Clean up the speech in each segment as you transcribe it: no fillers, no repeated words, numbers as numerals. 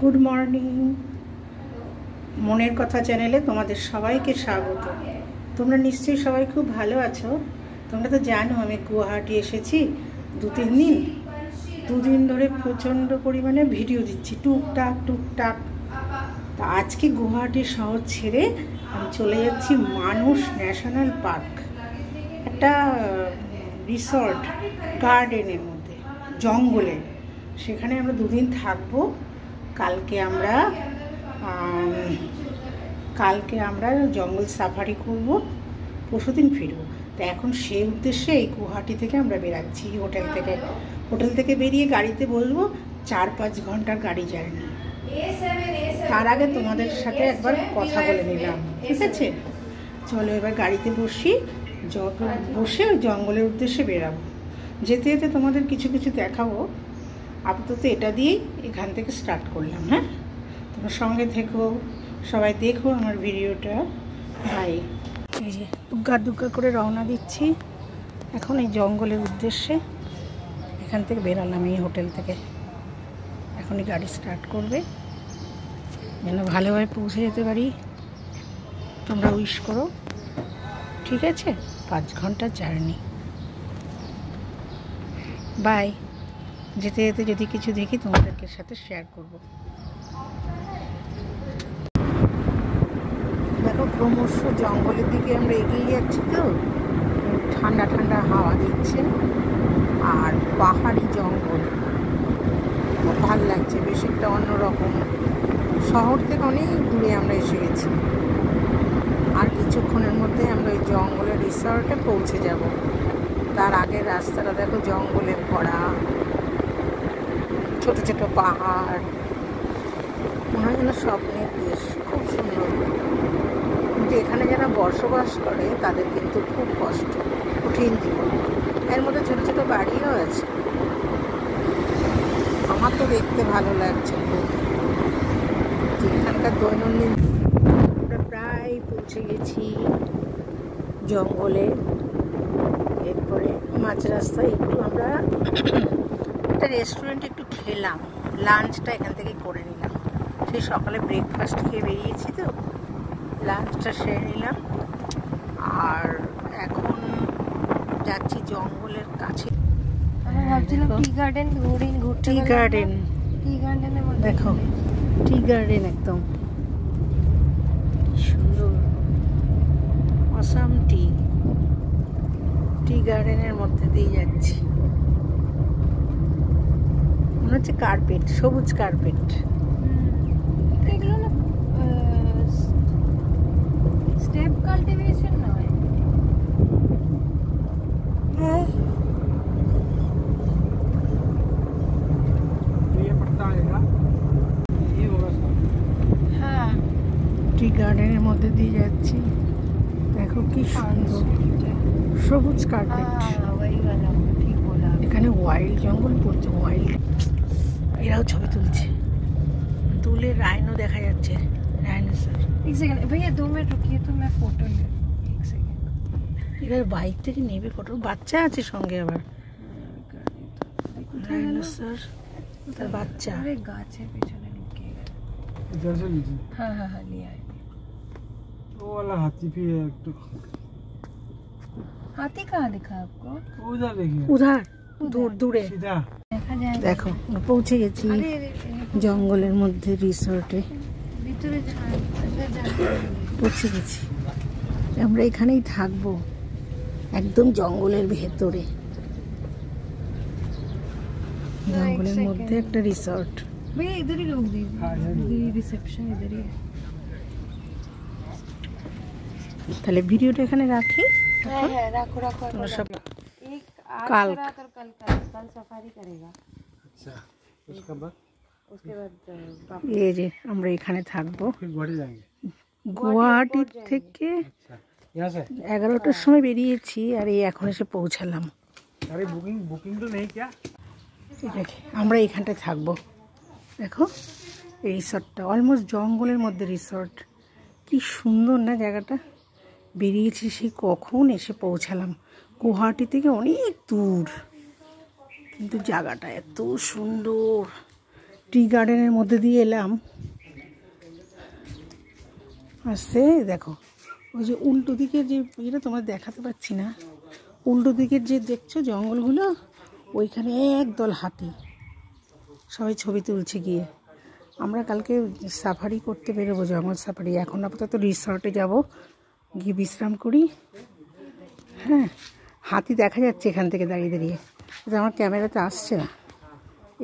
Good morning. মনের কথা চ্যানেলে তোমাদের সবাইকে স্বাগত। তোমরা নিশ্চয়ই সবাই খুব ভালো আছো। তোমরা তো জানো আমি গুয়াহাটি এসেছি দুদিন ধরে প্রচণ্ড পরিমাণে ভিডিও দিচ্ছি, টুকটাক। তা আজকে গুয়াহাটি শহর ছেড়ে আমি চলে যাচ্ছি মানস ন্যাশনাল পার্ক, একটা রিসর্ট গার্ডেনের মধ্যে, জঙ্গলে। সেখানে আমরা দুদিন থাকবো। কালকে আমরা জঙ্গল সাফারি করব, পরশুদিন ফিরবো। তো এখন সেই উদ্দেশ্যে এই গুয়াহাটি থেকে আমরা বেরাচ্ছি। হোটেল থেকে বেরিয়ে গাড়িতে বসবো, 4-5 ঘন্টার গাড়ি জার্নি। তার আগে তোমাদের সাথে একবার কথা বলে নিলাম, ঠিক আছে? চলো এবার গাড়িতে বসে জঙ্গলের উদ্দেশ্যে বেরাবো। যেতে যেতে তোমাদের কিছু দেখাবো। আপাতত এটা দিয়েই এখান থেকে স্টার্ট করলাম। হ্যাঁ, তোমার সঙ্গে থেকো, সবাই দেখো আমার ভিডিওটা। ভাই এই যে দুগ্গা করে রওনা দিচ্ছি এখন এই জঙ্গলের উদ্দেশ্যে। এখান থেকে বেরালাম এই হোটেল থেকে। এখনই গাড়ি স্টার্ট করবে যেন ভালোভাবে পৌঁছে যেতে পারি। তোমরা উইশ করো, ঠিক আছে? 5 ঘন্টার জার্নি। বাই। যেতে যেতে যদি কিছু দেখি তোমাদেরকে সাথে শেয়ার করব। দেখো ক্রমশ জঙ্গলের দিকে আমরা এগিয়ে যাচ্ছি। তো ঠান্ডা হাওয়া দিচ্ছে আর পাহাড়ি জঙ্গল, খুব ভালো লাগছে। বেশ একটা অন্যরকম। শহর থেকে অনেক দূরে আমরা এসে গেছি। আর কিছুক্ষণের মধ্যে আমরা ওই জঙ্গলের রিসর্টে পৌঁছে যাব। তার আগের রাস্তাটা দেখো জঙ্গলে ভরা, ছোট পাহাড়, মনে হয় যেন স্বপ্নের দেশ। খুব সুন্দর। কিন্তু এখানে যারা বসবাস করে তাদের কিন্তু খুব কষ্ট, কঠিন জীবন। এর মধ্যে ছোট বাড়িও আছে। আমার তো দেখতে ভালো লাগছে খুব। এখানকার দৈনন্দিন আমরা প্রায় পৌঁছে গেছি জঙ্গলে। এরপরে মাঝ রাস্তায় একটু আমরা একটা রেস্টুরেন্টে একটু খেলাম, লাঞ্চটা এখান থেকে করে নিলাম। সেই সকালে ব্রেকফাস্ট খেয়ে বেরিয়েছি, তো লাঞ্চটা সেরে নিলাম। আর এখন যাচ্ছি জঙ্গলের কাছে। টি গার্ডেন দেখো, টি গার্ডেন একদম সুন্দর, অসাম। টি গার্ডেনের মধ্যে দিয়ে যাচ্ছি। মনে হচ্ছে কার্পেট, সবুজ কার্পেট। এগুলো না স্টেপ কাল্টিভেশন নয়। হ্যাঁ, হ্যাঁ, টি গার্ডেনের মধ্যে দিয়ে যাচ্ছি। দেখো কি সুন্দর সবুজ কার্পেট। এখানে ওয়াইল্ড জঙ্গল পড়ছে, ওয়াইল্ড। এরাও ছবি তুলে রাইনো দেখা যাচ্ছে, রাইনোসর। एक सेकंड भैया 2 मिनट रुकिए तो मैं फोटो ले। एक सेकंड। এরা বাইক থেকে নেবে ফটো। বাচ্চা আছে সঙ্গে আবার, রাইনোসর তার বাচ্চা। अरे गाछ है पीछे रुकिए। इधर से लीजिए। हाँ लिया है। वो वाला हाथी भी है एक तो। हाथी कहाँ दिखा आपको? उधर देखिए, উধার দূরে सीधा। देखा जाए। দেখো পৌঁছে গেছি জঙ্গলের মধ্যে রিসর্টে। ভিতরে পৌঁছে গেছি। আমরা এখানেই থাকবো, একদম জঙ্গলের ভেতরে, জঙ্গলের মধ্যে একটা রিসর্ট। भैया इधर ही लोग हाँ, इधर ही। दीजिए, रिसेप्शन इधर ही है। তাহলে ভিডিওটা এখানে রাখি। है रखो তোমরা সব एक आज कल। का रात और कल सफारी करेगा। अच्छा, उसके बाद उसके बाद এই যে আমরা एखाने থাকবো। फिर गुवाहाटी जाएंगे। গুয়াহাটি থেকে अच्छा, यहाँ से 11টার সময় বেরিয়েছি আর এই এখন এসে পৌঁছালাম। अरे बुकिंग तो नहीं क्या? ঠিক আছে, আমরা এইখানটায় থাকবো। দেখো এই রিসর্টটা অলমোস্ট জঙ্গলের মধ্যে রিসর্ট। কি সুন্দর না জায়গাটা। বেরিয়েছি সেই কখন, এসে পৌঁছালাম। গুয়াহাটি থেকে অনেক দূর, কিন্তু জায়গাটা এত সুন্দর। টি গার্ডেনের মধ্যে দিয়ে এলাম। আসছে দেখো, ওই যে উল্টো দিকের যে এটা তোমার দেখাতে পারছি না, উল্টো দিকের যে দেখছো জঙ্গলগুলো, ওইখানে একদল হাতি, সবাই ছবি তুলছে গিয়ে। আমরা কালকে সাফারি করতে বেরোবো, জঙ্গল সাফারি। এখন আপাতত রিসর্টে যাব, গিয়ে বিশ্রাম করি। হ্যাঁ, হাতি দেখা যাচ্ছে এখান থেকে দাঁড়িয়ে দাঁড়িয়ে, কিন্তু আমার ক্যামেরাতে আসছে না,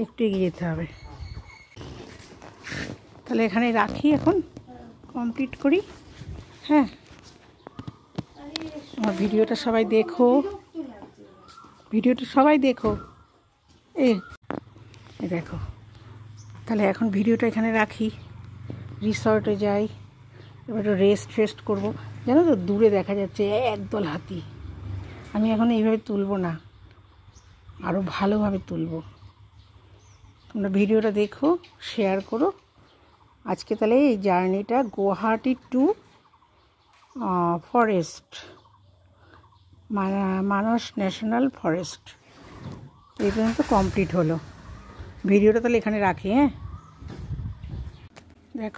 একটু এগিয়ে যেতে হবে। তাহলে এখানে রাখি, এখন কমপ্লিট করি। হ্যাঁ, আমার ভিডিওটা সবাই দেখো, ভিডিওটা সবাই দেখো। এই দেখো, তাহলে এখন ভিডিওটা এখানে রাখি, রিসর্টে যাই, এবার রেস্ট ফেস্ট করবো। জানো তো, দূরে দেখা যাচ্ছে একদল হাতি। আমি এখন এইভাবে তুলবো না, আরও ভালোভাবে তুলবো। তোমরা ভিডিওটা দেখো, শেয়ার করো। আজকে তাহলে এই জার্নিটা গুয়াহাটি টু ফরেস্ট, মানস ন্যাশনাল ফরেস্ট, এই পর্যন্ত কমপ্লিট হলো। ভিডিওটা তাহলে এখানে রাখি। হ্যাঁ, দেখো।